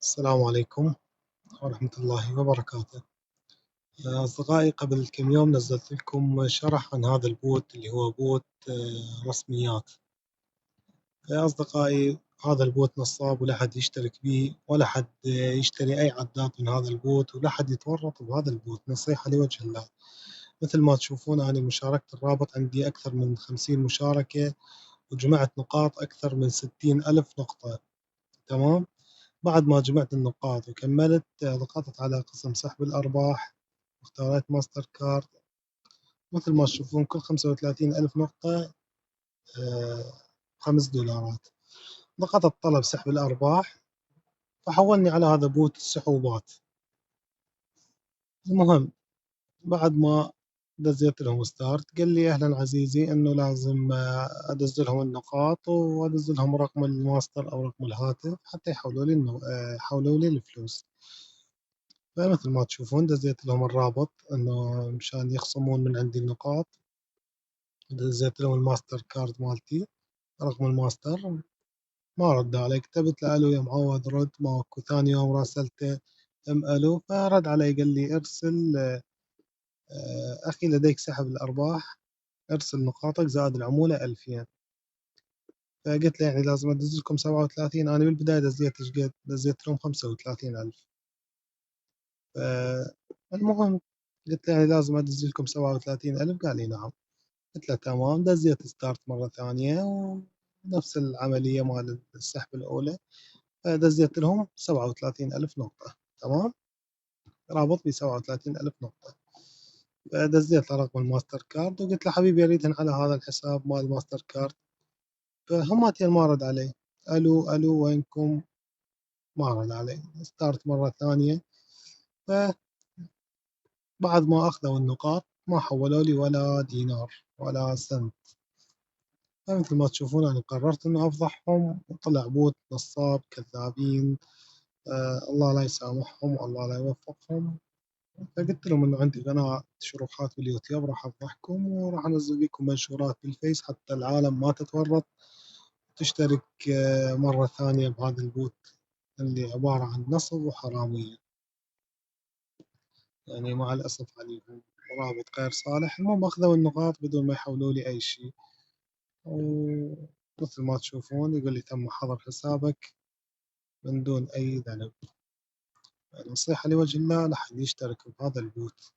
السلام عليكم ورحمة الله وبركاته. أصدقائي، قبل كم يوم نزلت لكم شرح عن هذا البوت اللي هو بوت رسميات. يا أصدقائي، هذا البوت نصاب ولا حد يشترك به ولا حد يشتري أي عداد من هذا البوت ولا حد يتورط بهذا البوت. نصيحة لوجه الله. مثل ما تشوفون أنا مشاركة الرابط عندي أكثر من 50 مشاركة، وجمعت نقاط أكثر من 60,000 نقطة. تمام. بعد ما جمعت النقاط وكملت ضغطت على قسم سحب الأرباح واختاريت ماستر كارد. مثل ما تشوفون كل 35,000 نقطة $5. ضغطت طلب سحب الأرباح فحولني على هذا بوت السحوبات. المهم، بعد ما دزيت لهم ستارت قال لي أهلا عزيزي إنه لازم أدز لهم النقاط وأدز لهم رقم الماستر أو رقم الهاتف حتى يحولوا لي الفلوس. فمثل ما تشوفون دزيت لهم الرابط إنه مشان يخصمون من عندي النقاط. دزيت لهم الماستر كارد مالتي، رقم الماستر. ما رد علي، كتبت له ألو يا معود رد ماكو. ثاني يوم راسلته ألو، فرد علي قال لي ارسل أخي لديك سحب الأرباح، ارسل نقاطك زائد العمولة 2000. فقلت له يعني لازم أدز لكم 37؟ أنا بالبداية دزيت إيش قد؟ دزيت لهم 35,000. المهم، قلت له يعني لازم أدز لكم 37,000؟ قال لي نعم. قلت له تمام. دزيت ستارت مرة ثانية ونفس العملية مال السحب الأولى، دزيت لهم 37,000 نقطة. تمام. رابط ب 37,000 نقطة. فدزيت له رقم الماستر كارد وقلت له حبيبي أريدهن على هذا الحساب مال الماستر كارد. فهماتين ما رد علي. ألو ألو وينكم؟ ما رد علي. ستارت مرة ثانية. فبعد ما أخذوا النقاط ما حولوا لي ولا دينار ولا سنت. فمثل ما تشوفون أنا قررت إنه أفضحهم، وطلع بوت نصاب كذابين. الله لا يسامحهم والله لا يوفقهم. فقلت لهم إنه عندي قناة شروحات باليوتيوب راح أفضحكم وراح أنزل لكم منشورات بالفيس حتى العالم ما تتورط تشترك مرة ثانية بهذا البوت اللي عبارة عن نصب وحرامية. يعني مع الأسف عليهم، رابط غير صالح. المهم أخذوا النقاط بدون ما يحولوا لي أي شيء. ومثل ما تشوفون يقول لي تم حظر حسابك من دون أي ذنب. نصيحة لوجه الله لا حد يشترك بهذا البوت.